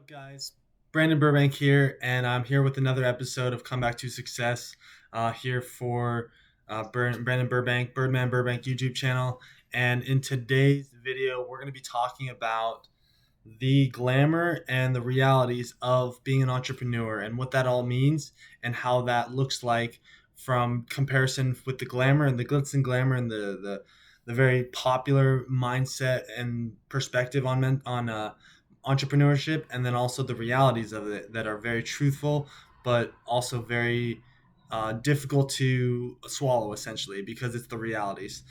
Up, guys? Brandon Burbank here, and I'm here with another episode of Come Back to Success. Here for Brandon Burbank, Birdman Burbank YouTube channel. And in today's video, we're going to be talking about the glamour and the realities of being an entrepreneur and what that all means and how that looks like from comparison with the glamour and the glitz and glamour and the very popular mindset and perspective on entrepreneurship, and then also the realities of it that are very truthful but also very difficult to swallow, essentially, because it's the realities.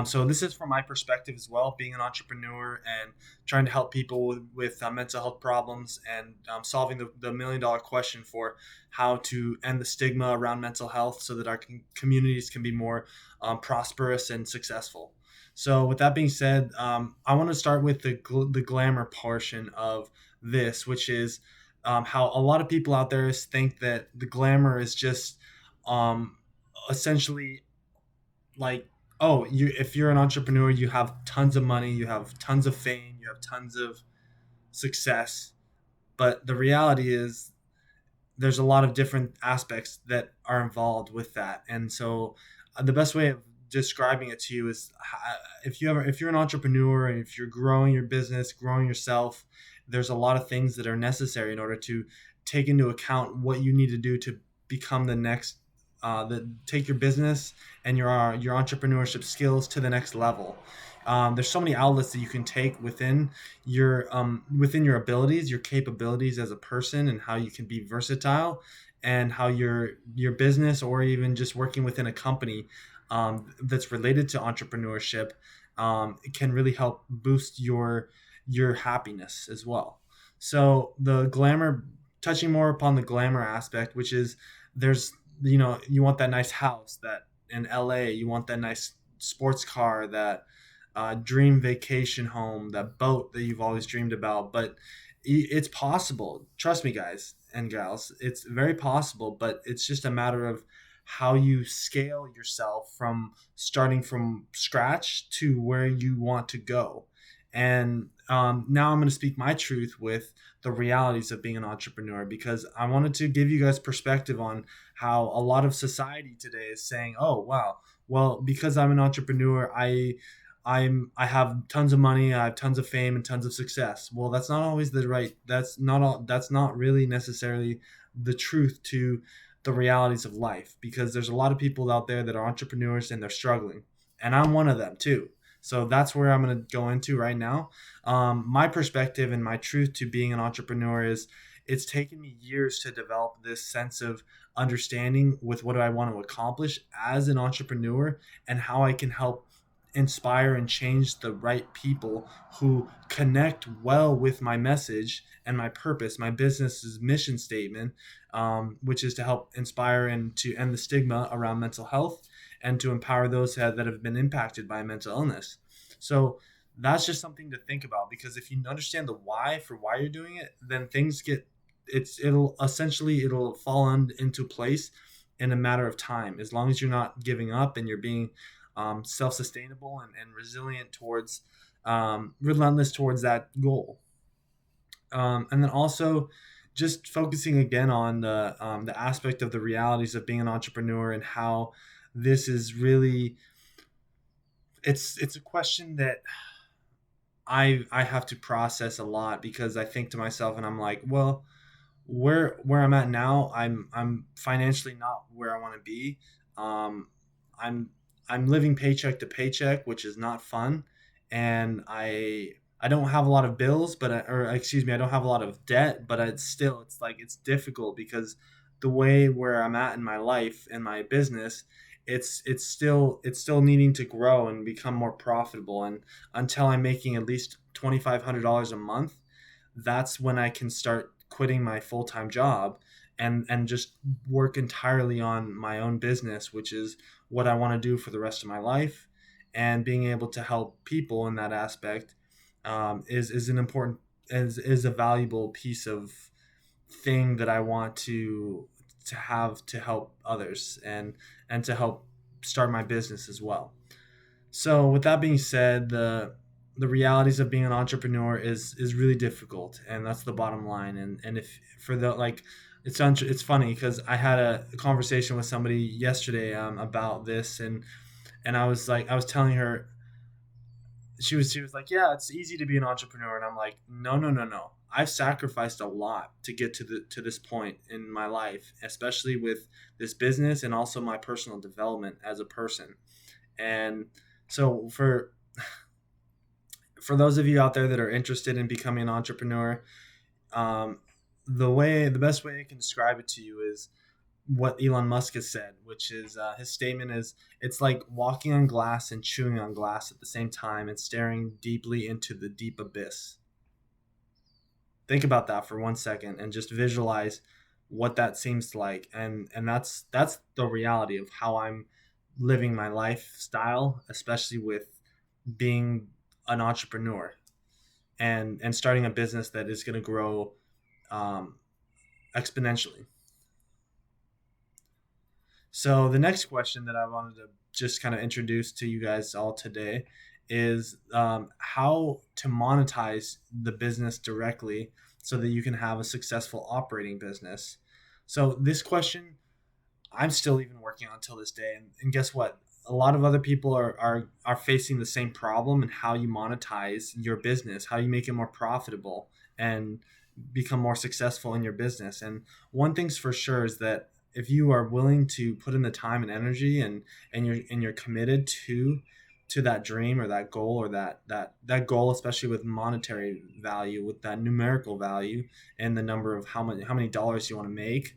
So this is from my perspective as well, being an entrepreneur and trying to help people with mental health problems, and solving the $1 million question for how to end the stigma around mental health so that our communities can be more prosperous and successful. So, with that being said, I want to start with the glamour portion of this, which is how a lot of people out there think that the glamour is just um, essentially like, oh, you if you're an entrepreneur, you have tons of money, you have tons of fame, you have tons of success. But the reality is there's a lot of different aspects that are involved with that. And so the best way of describing it to you is, if you're an entrepreneur and if you're growing your business, growing yourself, there's a lot of things that are necessary in order to take into account what you need to do to become the next take your business and your entrepreneurship skills to the next level. There's so many outlets that you can take within your abilities, your capabilities as a person, and how you can be versatile, and how your business, or even just working within a company that's related to entrepreneurship, can really help boost your happiness as well. So the glamour, touching more upon the glamour aspect, which is, there's you want that nice house that in LA, you want that nice sports car, that dream vacation home, that boat that you've always dreamed about. But it's possible. Trust me, guys and gals. It's very possible, but it's just a matter of how you scale yourself from starting from scratch to where you want to go. And now I'm going to speak my truth with the realities of being an entrepreneur, because I wanted to give you guys perspective on how a lot of society today is saying, "Oh, wow, well, because I'm an entrepreneur, I have tons of money, I have tons of fame and tons of success." Well, that's not always the right. That's not really necessarily the truth to the realities of life, because there's a lot of people out there that are entrepreneurs and they're struggling, and I'm one of them too. So that's where I'm going to go into right now. My perspective and my truth to being an entrepreneur is, it's taken me years to develop this sense of understanding with what do I want to accomplish as an entrepreneur, and how I can help inspire and change the right people who connect well with my message and my purpose, my business's mission statement, which is to help inspire and to end the stigma around mental health, and to empower those that have been impacted by mental illness. So that's just something to think about, because if you understand the why for why you're doing it, then things get it'll fall into place in a matter of time, as long as you're not giving up and you're being self-sustainable and resilient towards relentless towards that goal. And then also just focusing again on the aspect of the realities of being an entrepreneur, and how this is really, it's a question that I have to process a lot, because I think to myself and I'm like, well, where I'm at now, I'm financially not where I want to be. Um, I'm I'm living paycheck to paycheck, which is not fun, and I don't have a lot of bills, or excuse me, I don't have a lot of debt, but it's like it's difficult, because the way where I'm at in my life and my business, it's still needing to grow and become more profitable, and until I'm making at least $2,500 a month, that's when I can start quitting my full time job and just work entirely on my own business, which is what I want to do for the rest of my life. And being able to help people in that aspect is an important is a valuable piece of thing that I want to have to help others, and to help start my business as well. So with that being said, the realities of being an entrepreneur is really difficult, and that's the bottom line. And if for the like, it's funny because I had a conversation with somebody yesterday about this, and I was telling her, she was like, yeah, it's easy to be an entrepreneur, and I'm like, no, no, no, no. I've sacrificed a lot to get to this point in my life, especially with this business and also my personal development as a person. And so for those of you out there that are interested in becoming an entrepreneur, um, the best way I can describe it to you is what Elon Musk has said, which is his statement is, it's like walking on glass and chewing on glass at the same time and staring deeply into the deep abyss. Think about that for 1 second and just visualize what that seems like, and that's the reality of how I'm living my lifestyle, especially with being an entrepreneur and starting a business that is going to grow um, exponentially. So the next question that I wanted to just kind of introduce to you guys all today is how to monetize the business directly so that you can have a successful operating business. So this question I'm still even working on till this day, and guess what? A lot of other people are facing the same problem, and how you monetize your business, how you make it more profitable and become more successful in your business. And one thing's for sure is that if you are willing to put in the time and energy, and you're committed to that dream or that goal, or that goal, especially with monetary value, with that numerical value and the number of how many dollars you want to make,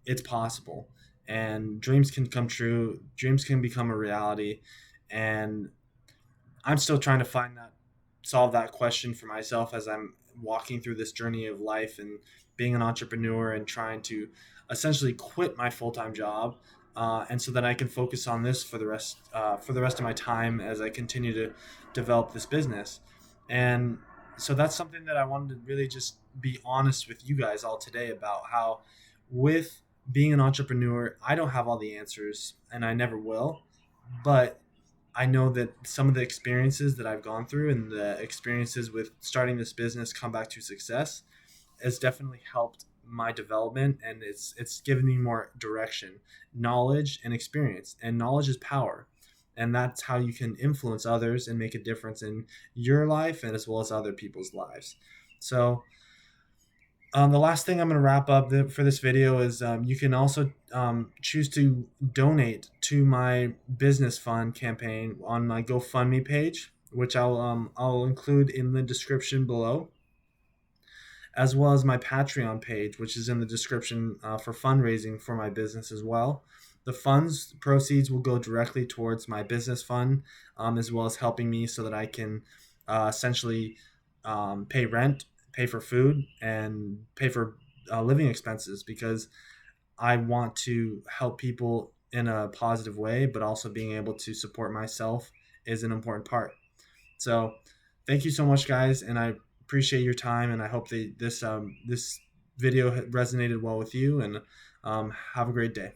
it's possible. And dreams can come true, dreams can become a reality. And I'm still trying to solve that question for myself as I'm walking through this journey of life and being an entrepreneur and trying to essentially quit my full-time job, and so that I can focus on this for the rest of my time as I continue to develop this business. And so that's something that I wanted to really just be honest with you guys all today about, how with being an entrepreneur, I don't have all the answers and I never will, but I know that some of the experiences that I've gone through and the experiences with starting this business come back to success has definitely helped my development, and it's given me more direction, knowledge, and experience. And knowledge is power. And that's how you can influence others and make a difference in your life and as well as other people's lives. So the last thing I'm going to wrap up for this video is, you can also choose to donate to my business fund campaign on my GoFundMe page, which I'll include in the description below, as well as my Patreon page, which is in the description for fundraising for my business as well. The funds proceeds will go directly towards my business fund, as well as helping me so that I can essentially pay rent, pay for food, and pay for living expenses, because I want to help people in a positive way, but also being able to support myself is an important part. So, thank you so much, guys, and I appreciate your time, and I hope that this video resonated well with you. And have a great day.